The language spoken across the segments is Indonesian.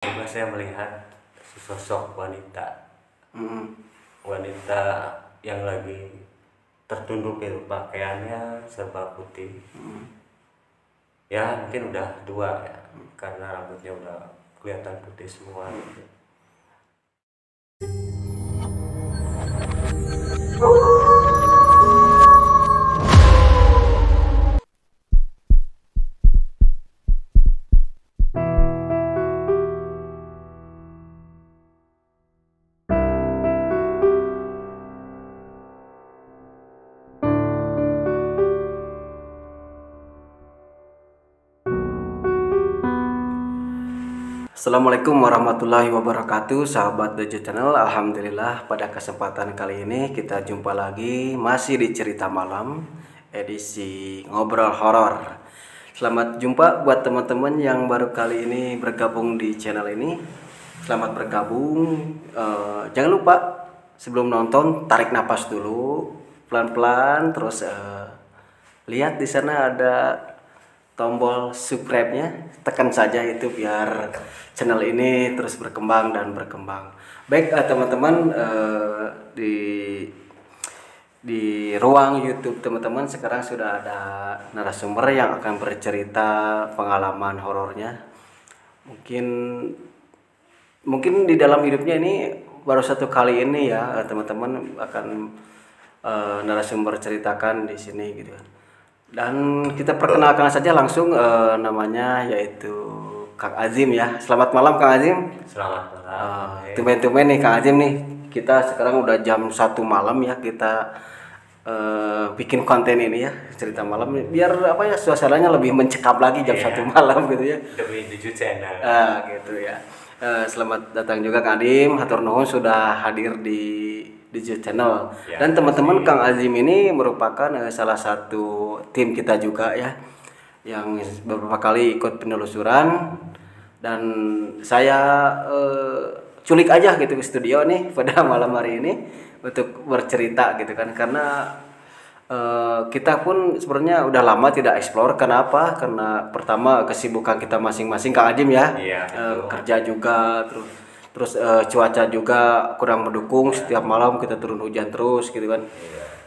Juga saya melihat sosok wanita, Mm. wanita yang lagi tertunduk itu pakaiannya serba putih. Ya mungkin udah tua ya, karena rambutnya udah kelihatan putih semua gitu. Assalamualaikum warahmatullahi wabarakatuh, sahabat Dojo Channel. Alhamdulillah pada kesempatan kali ini kita jumpa lagi masih di Cerita Malam edisi Ngobrol Horor. Selamat jumpa buat teman-teman yang baru kali ini bergabung di channel ini. Selamat bergabung. Jangan lupa sebelum nonton tarik napas dulu pelan-pelan, terus lihat di sana ada tombol subscribe-nya, tekan saja itu biar channel ini terus berkembang dan berkembang. Baik teman-teman, di ruang YouTube teman-teman sekarang sudah ada narasumber yang akan bercerita pengalaman horornya. Mungkin di dalam hidupnya ini baru satu kali ini ya teman-teman akan narasumber ceritakan di sini gitu kan. Dan kita perkenalkan saja langsung namanya yaitu Kang Azim ya. Selamat malam Kang Azim. Selamat malam. Tumben-tumben nih Kang Azim nih. Kita sekarang udah jam 1 malam ya, kita bikin konten ini ya, cerita malam biar apa ya, suasananya lebih mencekam lagi jam 1 malam gitu ya. Demi Dojo Channel. Gitu ya. Selamat datang juga Kang Azim. Hatur nuhun sudah hadir di Dojo Channel. Ya, Dan teman-teman, Kang Azim ini merupakan salah satu tim kita juga ya, yang beberapa kali ikut penelusuran, dan saya culik aja gitu ke studio nih pada malam hari ini untuk bercerita gitu kan, karena kita pun sebenarnya udah lama tidak explore. Kenapa? Karena pertama kesibukan kita masing-masing Kang Azim ya. Iya, Kerja juga, terus cuaca juga kurang mendukung, setiap malam kita turun hujan terus gitu kan.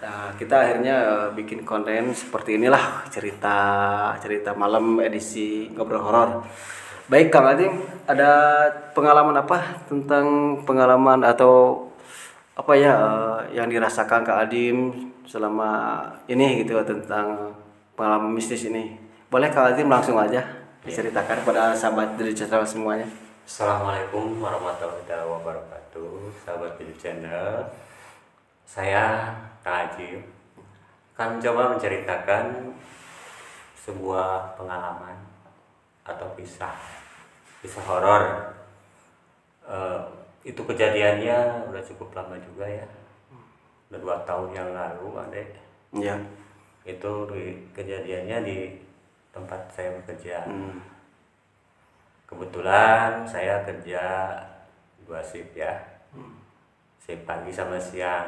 Nah, kita akhirnya bikin konten seperti inilah, cerita malam edisi Ngobrol Horor. Baik Kang Azim, ada pengalaman apa tentang pengalaman atau apa ya yang dirasakan Kak Azim selama ini gitu tentang pengalaman mistis ini? Boleh Kak Azim langsung aja diceritakan pada sahabat dari channel semuanya. Assalamualaikum warahmatullahi wabarakatuh, sahabat Dojo Channel. Saya Kang Ajib akan coba menceritakan sebuah pengalaman atau kisah horor. Itu kejadiannya udah cukup lama juga ya, udah 2 tahun yang lalu adek. Iya. Itu kejadiannya di tempat saya bekerja. Kebetulan saya kerja 2 shift ya, shift pagi sama siang.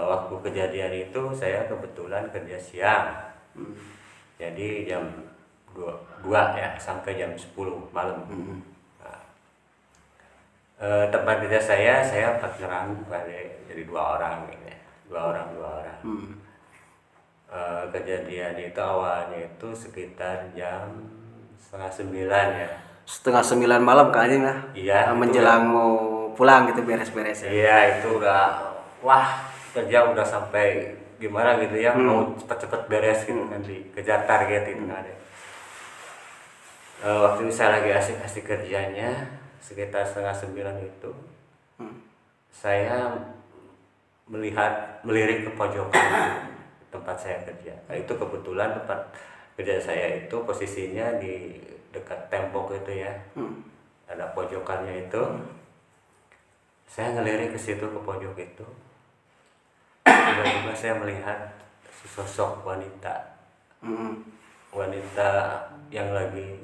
Waktu kejadian itu saya kebetulan kerja siang, jadi jam 2 ya sampai jam 10 malam. Tempat kerja saya partneran jadi 2 orang gitu ya, 2 orang. Kejadian itu awalnya itu sekitar jam 8:30 ya. 8:30 malam Kak Azim ya. Iya. Menjelang mau pulang gitu, beres-beres ya. Iya, itu udah kerja udah sampai gimana gitu ya, mau cepet-cepet beres gitu kan, dikejar target itu kan ada. Waktu itu saya lagi asik-asik kerjanya sekitar 8:30 itu, saya melirik ke pojokan tempat saya kerja. Nah, itu kebetulan tempat kerja saya itu posisinya di dekat tembok itu ya, ada pojokannya itu. Saya ngelirik ke situ, ke pojok itu. Tiba-tiba saya melihat sosok wanita, wanita yang lagi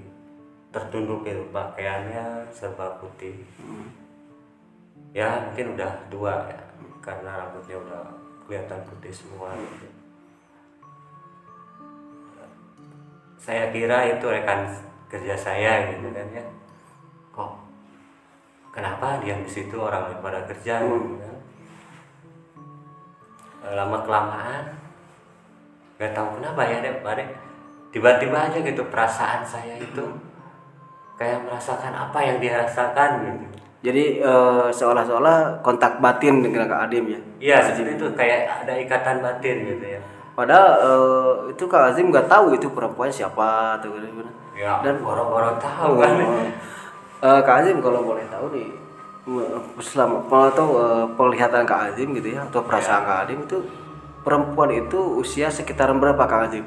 tertunduk itu, pakaiannya serba putih. Ya mungkin udah tua ya, karena rambutnya udah kelihatan putih semua gitu. Saya kira itu rekan kerja saya gitu kan ya. kok kenapa diam di situ, orang lain pada kerja gitu kan. Lama kelamaan nggak tahu kenapa ya deh, tiba-tiba aja gitu perasaan saya itu kayak merasakan apa yang dia rasakan gitu. Jadi seolah-olah kontak batin dengan Kak Adim ya? Iya seperti itu, kayak ada ikatan batin gitu ya. Padahal itu Kak Azim nggak tahu itu perempuan siapa atau gimana. Ya, Dan boro-boro tahu kan. Kak Azim kalau boleh tahu nih, selama atau penglihatan Kak Azim gitu ya, atau perasaan Kak Azim itu, perempuan itu usia sekitaran berapa Kak Azim?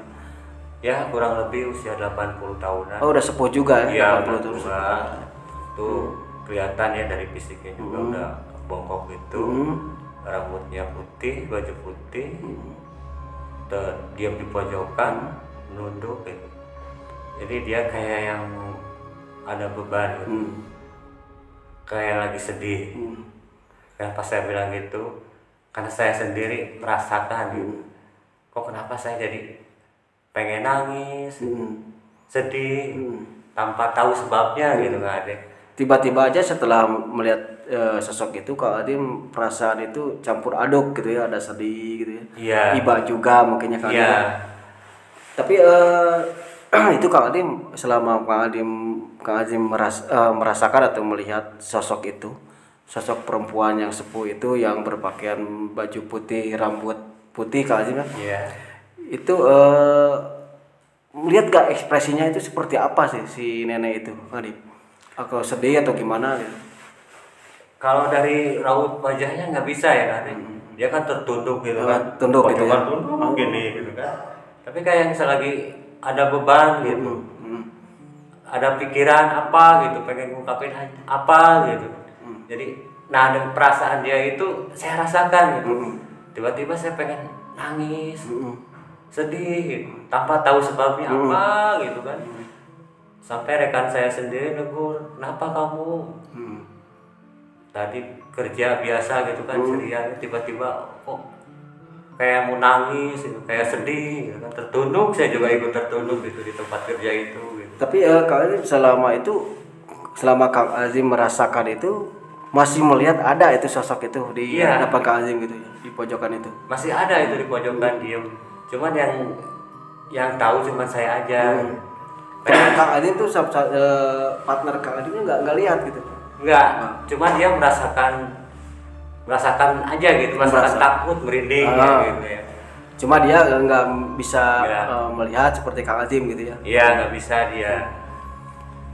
Ya kurang lebih usia 80 tahunan. Oh udah sepuh juga ya? Iya 80 tahun. Tuh kelihatan ya dari fisiknya juga udah bongkok gitu. Rambutnya putih, baju putih. Diam di pojokan, menunduk gitu. Jadi dia kayak yang ada beban gitu. Kayak lagi sedih. Dan pas saya bilang gitu, karena saya sendiri merasakan gitu. Kok kenapa saya jadi pengen nangis, sedih, tanpa tahu sebabnya gitu nggak ada. Tiba-tiba aja setelah melihat sosok itu Kak Adim perasaan itu campur aduk gitu ya, ada sedih gitu ya. Iya. Iba juga mungkinnya Kak Adim. Iya. Tapi itu Kak Adim, selama Kak Adim merasakan atau melihat sosok itu, sosok perempuan yang sepuh itu yang berpakaian baju putih, rambut putih Kak Adim kan? Iya. Itu melihat gak ekspresinya itu seperti apa sih si nenek itu Kak Adim? Atau sedih atau gimana gitu? Kalau dari raut wajahnya nggak bisa ya kan, dia kan tertunduk gitu kan, Tunduk gitu ya? tunduk gini gitu kan. Tapi kayak misalnya lagi ada beban gitu, ada pikiran apa gitu, pengen ngungkapin apa gitu. Jadi, nah dengan perasaan dia itu saya rasakan gitu. Tiba-tiba saya pengen nangis, sedih, gitu, tanpa tahu sebabnya apa gitu kan. Sampai rekan saya sendiri negur, kenapa kamu? Tadi kerja biasa gitu kan, ceria, tiba-tiba kok kayak mau nangis gitu, kayak sedih gitu kan, tertunduk. Saya juga ikut tertunduk gitu di tempat kerja itu gitu. Tapi Kak Azim selama Kak Azim merasakan itu masih melihat ada itu sosok itu di hadapan Kak Azim gitu ya, di pojokan itu. Masih ada itu di pojokan diem. Cuman yang tahu cuman saya aja. Kak Azim tuh partner Kak Azimnya nggak lihat gitu. Enggak, cuman dia merasakan aja gitu, merasakan takut, merinding gitu ya. Cuma dia nggak bisa melihat seperti Kak Azim gitu ya. Iya, nggak bisa dia.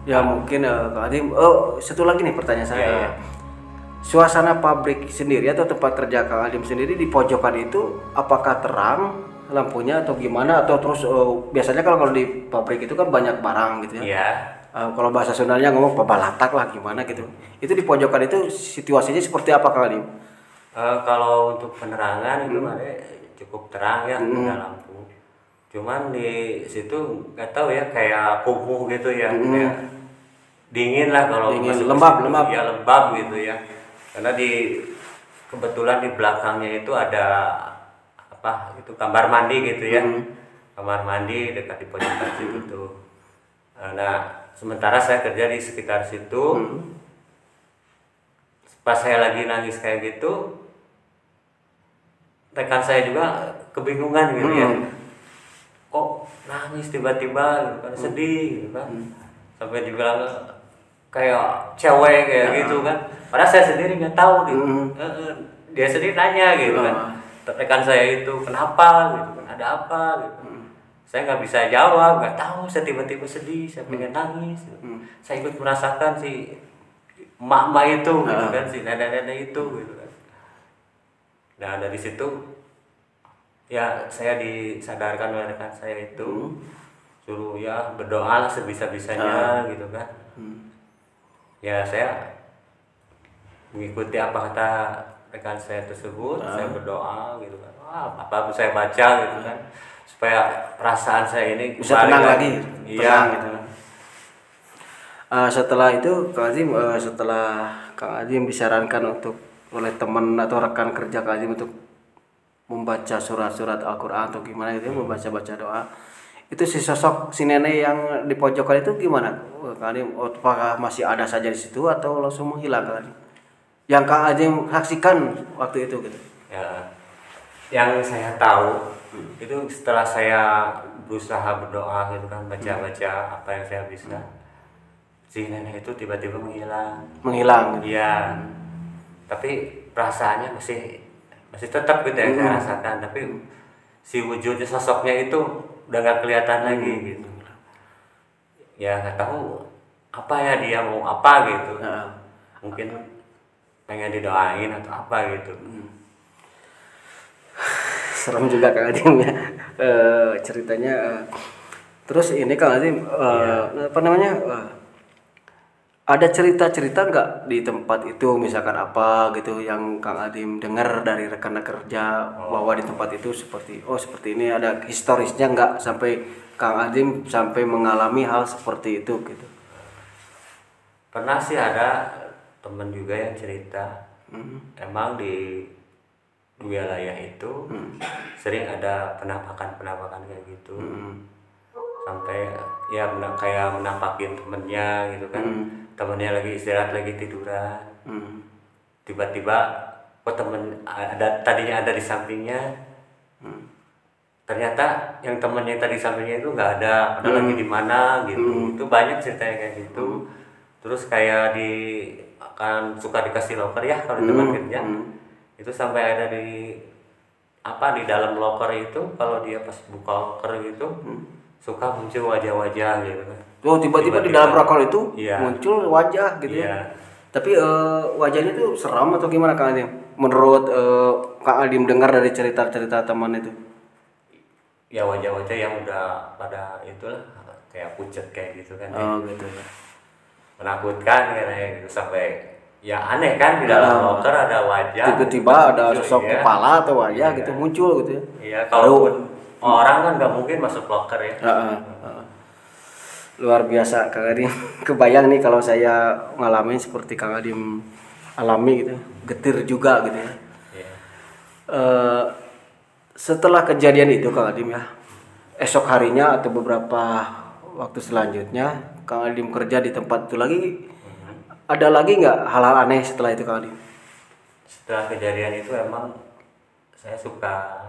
Ya mungkin Kak Azim. Satu lagi nih pertanyaan saya. Iya. Suasana pabrik sendiri atau tempat kerja Kak Azim sendiri di pojokan itu apakah terang lampunya atau gimana, atau terus biasanya kalau di pabrik itu kan banyak barang gitu ya. Iya. Kalau bahasa Sundanya ngomong pabalatak lah gimana gitu. Itu di pojokan itu situasinya seperti apa Kak Adim? Kalau untuk penerangan itu cukup terang ya, ada lampu. Cuman di situ nggak tahu ya, kayak kumuh gitu ya, kayak dingin lah kalau masuk lembab. Ya lembab gitu ya. Karena kebetulan di belakangnya itu ada apa? Itu kamar mandi gitu ya. Kamar mandi dekat di pojokan situ tuh. Nah, sementara saya kerja di sekitar situ. Pas saya lagi nangis kayak gitu, rekan saya juga kebingungan gitu ya. Kok nangis tiba-tiba gitu kan, sedih gitu kan. Sampai dibilang kayak cewek kayak gitu kan. Padahal saya sendiri nggak tahu gitu. Dia sendiri nanya gitu kan. Rekan saya itu kenapa gitu kan, ada apa gitu. Saya nggak bisa jawab, nggak tahu, saya tiba-tiba sedih, saya pengen nangis gitu. Saya ikut merasakan si emak-emak itu gitu kan, si nenek-nenek itu gitu kan. Nah dari situ ya saya disadarkan oleh rekan saya itu, suruh ya berdoa lah sebisa-bisanya gitu kan. Ya saya mengikuti apa kata rekan saya tersebut, saya berdoa gitu kan. Apa saya baca gitu kan, supaya perasaan saya ini bisa tenang lagi. Iya gitu. Setelah itu Kak Azim, setelah Kak Azim disarankan oleh teman atau rekan kerja Kak Azim untuk membaca surat-surat Al-Quran atau gimana gitu, membaca doa, Itu si sosok si nenek yang di pojokan itu gimana Kang Adim? Apakah masih ada saja di situ atau langsung menghilang Kang Adim? Yang Kang Adim saksikan waktu itu gitu. Ya, yang saya tahu itu setelah saya berusaha berdoa gitu kan, baca-baca apa yang saya bisa, si nenek itu tiba-tiba menghilang. Menghilang gitu. Iya, tapi perasaannya masih tetap gitu yang saya rasakan, tapi si wujudnya, sosoknya itu udah nggak kelihatan lagi gitu. Ya nggak tahu apa ya dia mau apa gitu. Mungkin pengen didoain atau apa gitu. Serem juga Kang Adim ya. Ceritanya terus ini Kang Adim apa namanya? Ada cerita-cerita nggak di tempat itu, misalkan apa gitu yang Kang Adim dengar dari rekan-rekan kerja bahwa di tempat itu seperti ini, ada historisnya nggak sampai Kang Adim sampai mengalami hal seperti itu gitu? Pernah sih ada temen juga yang cerita, emang di wilayah itu sering ada penampakan kayak gitu, sampai ya kayak menampakin temennya gitu kan. Temennya lagi istirahat, lagi tiduran, tiba-tiba tadinya ada di sampingnya, ternyata yang temennya tadi sampingnya itu nggak ada, padahal lagi di mana gitu. Itu banyak ceritanya kayak gitu. Terus kayak akan suka dikasih loker ya kalau di tempat kerja, itu sampai ada di dalam loker itu, kalau dia pas buka loker gitu suka muncul wajah-wajah gitu kan. Oh, tiba-tiba di dalam rokok itu iya, muncul wajah gitu iya. ya. Tapi wajahnya itu seram atau gimana Kang Adim? Menurut Kang Adim dengar dari cerita-cerita teman itu? Ya wajah-wajah yang udah pada itulah kayak pucet kayak gitu kan. Oh gitu ya. Menakutkan kayak gitu, sampai ya aneh kan di dalam loker ada wajah. Tiba-tiba ada muncul, sosok kepala atau wajah gitu muncul gitu ya. Iya, kalaupun orang kan nggak mungkin masuk loker ya. Luar biasa Kang Adim. Kebayang nih kalau saya ngalamin seperti Kang Adim alami gitu, getir juga gitu ya. Setelah kejadian itu Kang Adim ya, esok harinya atau beberapa waktu selanjutnya Kang Adim kerja di tempat itu lagi, ada lagi nggak hal-hal aneh setelah itu Kang Adim? Setelah kejadian itu emang saya suka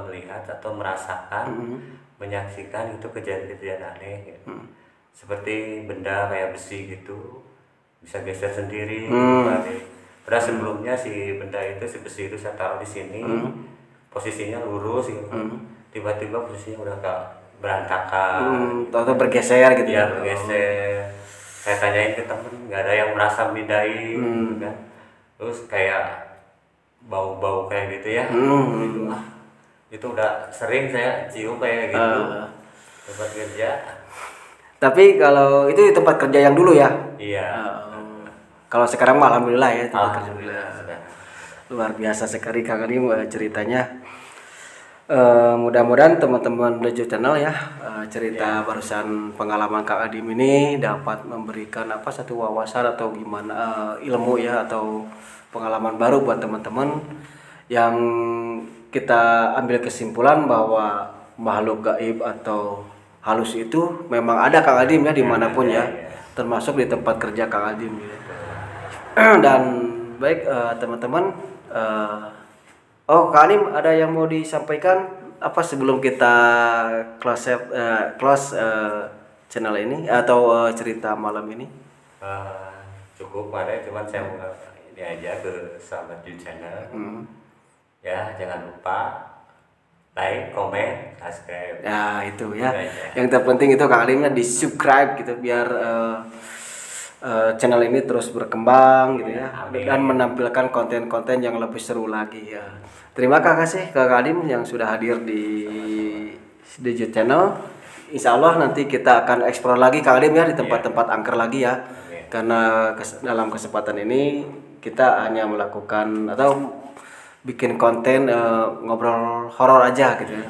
melihat atau merasakan, menyaksikan itu kejadian-kejadian aneh gitu. Seperti benda kayak besi gitu bisa geser sendiri. Padahal sebelumnya si benda itu, si besi itu saya taruh di sini, posisinya lurus gitu. Tiba-tiba posisinya udah gak berantakan. Atau bergeser gitu ya? Bergeser. Saya tanyain ke temen, nggak ada yang merasa mindahin gitu kan. Terus kayak bau-bau kayak gitu ya. Itu udah sering saya cium kayak gitu tempat kerja. Tapi kalau itu di tempat kerja yang dulu ya? Iya. Kalau sekarang mah alhamdulillah ya tempat kerja. Alhamdulillah. Luar biasa sekali Kang Adim ceritanya. Mudah-mudahan teman-teman Dejo Channel ya, cerita barusan pengalaman Kang Adim ini dapat memberikan satu wawasan atau gimana ilmu ya, atau pengalaman baru buat teman-teman, yang kita ambil kesimpulan bahwa makhluk gaib atau halus itu memang ada Kang Adim ya, dimanapun ya, termasuk di tempat kerja Kang Adim ya. Dan baik teman-teman, Kang Adim ada yang mau disampaikan apa sebelum kita close channel ini atau cerita malam ini? Cukup ada, cuman saya mau ini aja ke sahabat Dejo Channel. Ya, jangan lupa like, komen, subscribe. Ya itu ya. Yang terpenting itu Kang Adimnya di subscribe gitu, biar channel ini terus berkembang gitu ya. Dan menampilkan konten-konten yang lebih seru lagi ya. Terima kasih ke Kang Adim yang sudah hadir di Dejo Channel. Insya Allah nanti kita akan eksplor lagi Kang Adim ya, di tempat-tempat angker lagi ya. Karena dalam kesempatan ini kita hanya melakukan atau bikin konten ngobrol horor aja gitu ya.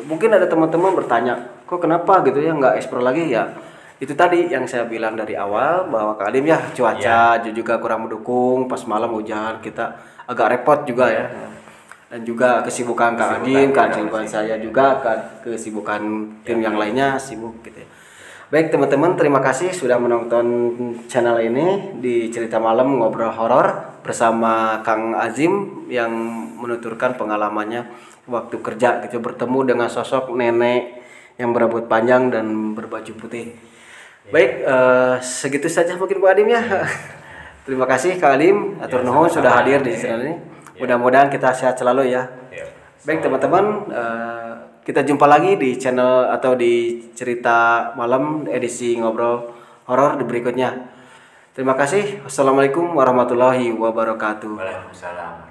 Mungkin ada teman-teman bertanya, kok kenapa gitu ya nggak eksplor lagi ya? Itu tadi yang saya bilang dari awal, bahwa Kang Adim ya cuaca juga kurang mendukung, pas malam hujan kita agak repot juga ya. dan juga kesibukan Kak Adim, kesibukan saya juga, kesibukan tim yang lainnya sibuk gitu ya. Baik teman-teman, terima kasih sudah menonton channel ini di Cerita Malam Ngobrol Horor bersama Kang Azim yang menuturkan pengalamannya waktu kerja gitu, bertemu dengan sosok nenek yang berambut panjang dan berbaju putih. Baik, segitu saja mungkin Pak Adim ya. Terima kasih Kak Adim, atur nuhun sudah hadir di channel ini. Mudah-mudahan kita sehat selalu ya. Baik teman-teman, kita jumpa lagi di channel atau di Cerita Malam edisi Ngobrol Horor di berikutnya. Terima kasih. Wassalamualaikum warahmatullahi wabarakatuh. Waalaikumsalam.